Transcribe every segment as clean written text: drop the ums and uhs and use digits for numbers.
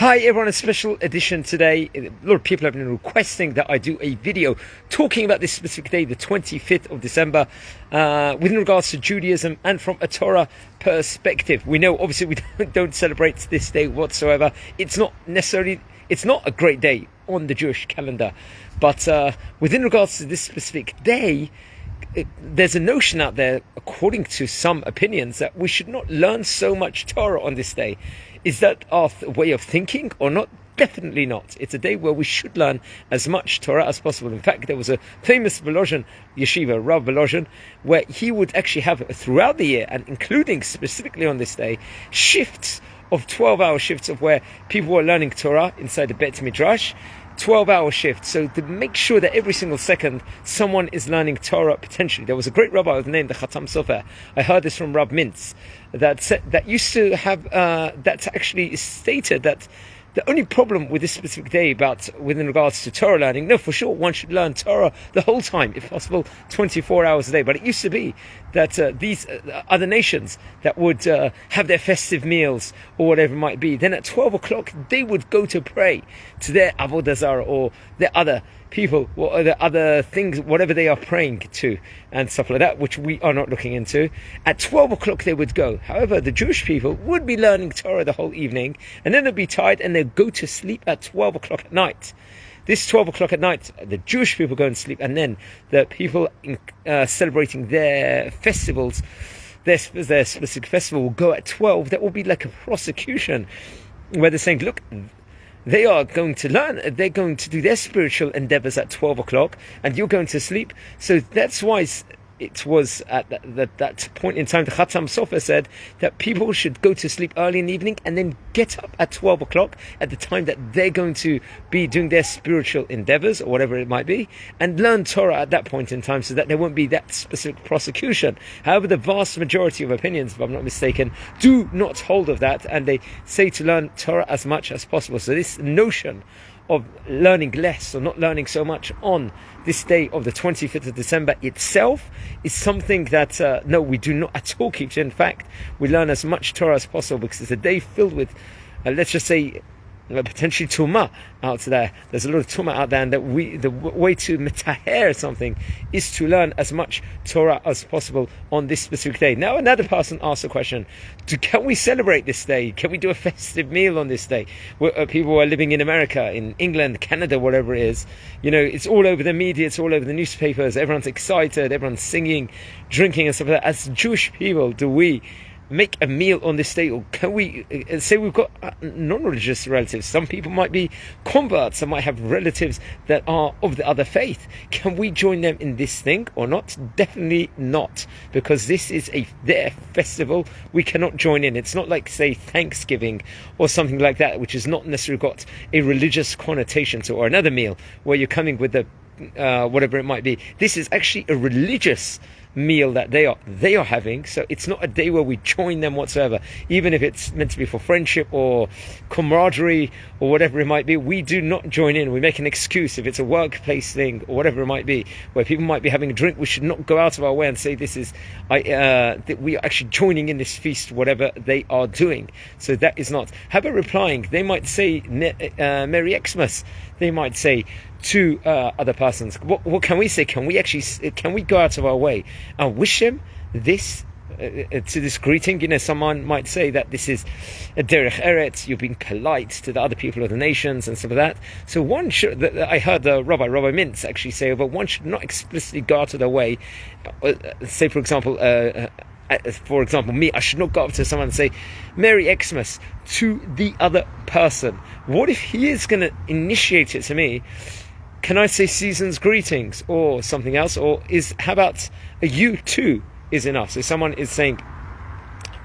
Hi everyone, a special edition today. A lot of people have been requesting that I do a video talking about this specific day, the 25th of December, with regards to Judaism and from a Torah perspective. We know obviously we don't celebrate this day whatsoever. It's not a great day on the Jewish calendar, but within regards to this specific day, there's a notion out there, according to some opinions, that we should not learn so much Torah on this day. Is that our way of thinking or not? Definitely not. It's a day where we should learn as much Torah as possible. In fact, there was a famous Volozhin yeshiva, Rav Volozhin, where he would actually have throughout the year, and including specifically on this day, shifts of 12-hour shifts of where people were learning Torah inside the Bet Midrash, 12-hour shift, so to make sure that every single second someone is learning Torah potentially. There was a great rabbi named the Chatam Sofer. I heard this from Rab Mintz that used to have that actually stated that the only problem with this specific day within regards to Torah learning, no, for sure one should learn Torah the whole time, if possible, 24 hours a day. But it used to be that these other nations that would have their festive meals or whatever it might be, then at 12 o'clock they would go to pray to their Avodah Zarah or their other people, or the other things, whatever they are praying to, and stuff like that, which we are not looking into. At 12 o'clock they would go. However, the Jewish people would be learning Torah the whole evening, and then they'd be tired and they'd go to sleep at 12 o'clock at night. This 12 o'clock at night, the Jewish people go and sleep, and then the people celebrating their festivals, their specific festival, will go at 12. That will be like a prosecution, where they're saying, look, they are going to learn, they're going to do their spiritual endeavors at 12 o'clock, and you're going to sleep. So that's why it was at that point in time, the Chatam Sofer said that people should go to sleep early in the evening and then get up at 12 o'clock at the time that they're going to be doing their spiritual endeavors, or whatever it might be, and learn Torah at that point in time, so that there won't be that specific prosecution. However, the vast majority of opinions, if I'm not mistaken, do not hold of that, and they say to learn Torah as much as possible. So this notion of learning less or not learning so much on this day of the 25th of December itself is something that no, we do not at all keep to. In fact, we learn as much Torah as possible, because it's a day filled with let's just say potentially tumah out there. There's a lot of tumah out there, and that the way to metaher something is to learn as much Torah as possible on this specific day. Now, another person asked a question: can we celebrate this day? Can we do a festive meal on this day? People who are living in America, in England, Canada, whatever it is, it's all over the media, it's all over the newspapers. Everyone's excited, everyone's singing, drinking, and stuff like that. As Jewish people, do we make a meal on this day? Or can we say we've got non-religious relatives? Some people might be converts, some might have relatives that are of the other faith. Can we join them in this thing or not? Definitely not, because this is their festival. We cannot join in. It's not like, say, Thanksgiving or something like that, which has not necessarily got a religious connotation to, or another meal where you're coming with the whatever it might be. This is actually a religious meal that they are having, so it's not a day where we join them whatsoever. Even if it's meant to be for friendship or camaraderie or whatever it might be, we do not join in. We make an excuse. If it's a workplace thing or whatever it might be, where people might be having a drink, we should not go out of our way and say this is that we are actually joining in this feast, whatever they are doing. So that is not. How about replying? They might say Merry Xmas. They might say to other persons. What can we say? Can we go out of our way and wish them this to this greeting? Someone might say that this is a derech eretz, you're being polite to the other people of the nations and stuff like that. So one should, I heard Rabbi Mintz actually say, but one should not explicitly go out of their way. Say, for example, me, I should not go up to someone and say Merry Xmas to the other person. What if he is going to initiate it to me? Can I say season's greetings or something else? Or how about a you too is enough? So someone is saying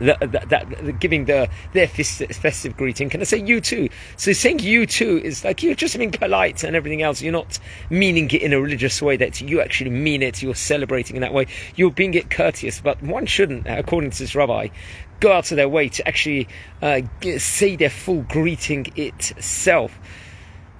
that giving their festive greeting, can I say you too? So saying you too is like you're just being polite and everything else. You're not meaning it in a religious way that you actually mean it. You're celebrating in that way. You're being it courteous. But one shouldn't, according to this rabbi, go out of their way to actually say their full greeting itself.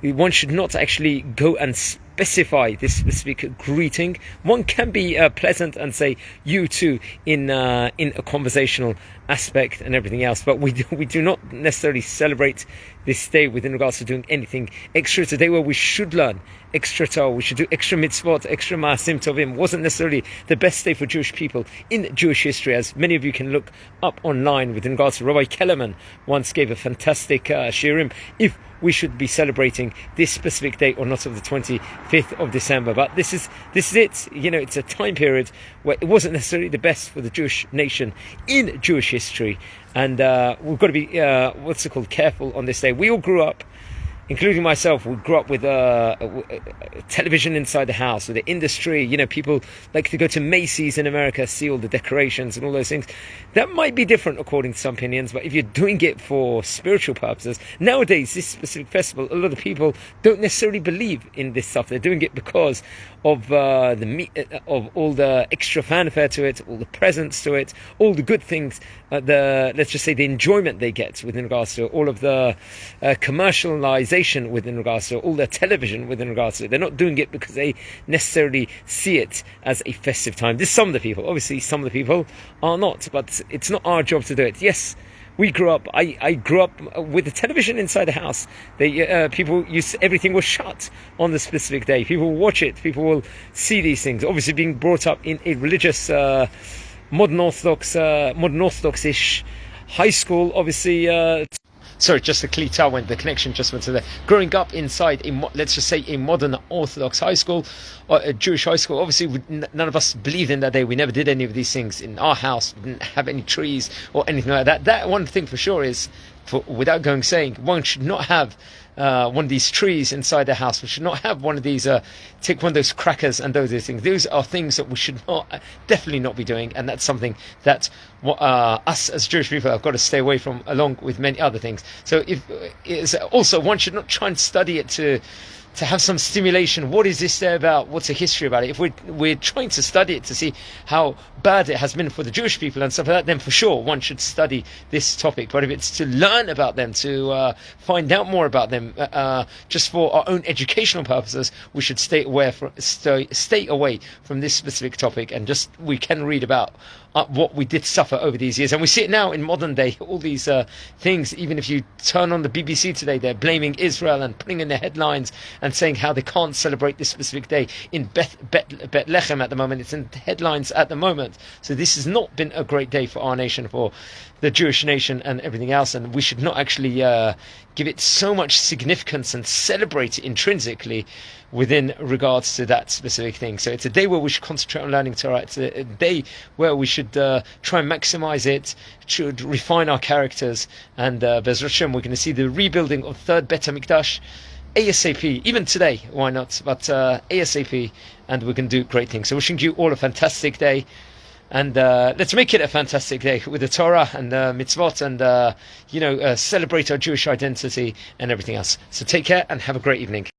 One should not actually go and specify this specific greeting. One can be pleasant and say you too in a conversational aspect and everything else. But we do not necessarily celebrate this day within regards to doing anything extra. It's a day where we should learn extra Torah, we should do extra mitzvot, extra ma'asim tovim. Wasn't necessarily the best day for Jewish people in Jewish history, as many of you can look up online within regards to Rabbi Kellerman once gave a fantastic shiurim if we should be celebrating this specific date or not of the 25th of December. But this is it. It's a time period where it wasn't necessarily the best for the Jewish nation in Jewish history, and we've got to be careful on this day. We all grew up, including myself, we grew up with television inside the house, with the industry. People like to go to Macy's in America, see all the decorations and all those things. That might be different according to some opinions, but if you're doing it for spiritual purposes, nowadays, this specific festival, a lot of people don't necessarily believe in this stuff. They're doing it because of of all the extra fanfare to it, all the presents to it, all the good things, let's just say the enjoyment they get within regards to all of the commercialization within regards to all the television within regards to it. They're not doing it because they necessarily see it as a festive time. This is some of the people. Obviously, some of the people are not, but it's not our job to do it. Yes, we grew up. I grew up with the television inside the house. Everything was shut on the specific day. People will watch it. People will see these things. Obviously, being brought up in a religious, modern Orthodox-ish high school. Obviously. Sorry, just the klita went. The connection just went to there. Growing up inside let's just say a modern Orthodox high school, or a Jewish high school. Obviously, none of us believed in that day. We never did any of these things in our house. We didn't have any trees or anything like that. That one thing for sure is, without saying, one should not have one of these trees inside the house. We should not have one of these, take one of those crackers and those things. Those are things that we should definitely not be doing, and that's something that us as Jewish people have got to stay away from, along with many other things. So also one should not try and study it to have some stimulation. What is this there about? What's the history about it? If we're trying to study it to see how bad it has been for the Jewish people and stuff like that, then for sure one should study this topic. But if it's to learn about them, to find out more about them, just for our own educational purposes, we should stay away from this specific topic, and we can read about what we did suffer over these years. And we see it now in modern day, all these things. Even if you turn on the BBC today, they're blaming Israel and putting in their headlines and saying how they can't celebrate this specific day in Bethlehem at the moment. It's in the headlines at the moment. So this has not been a great day for our nation, for the Jewish nation and everything else, and we should not actually give it so much significance and celebrate it intrinsically within regards to that specific thing. So it's a day where we should concentrate on learning Torah. It's a day where we should try and maximize it, should refine our characters, and Be'ezrat Hashem, we're going to see the rebuilding of third Bet HaMikdash ASAP, even today, why not, but ASAP, and we can do great things. So wishing you all a fantastic day, and let's make it a fantastic day with the Torah and mitzvot, and celebrate our Jewish identity and everything else. So take care and have a great evening.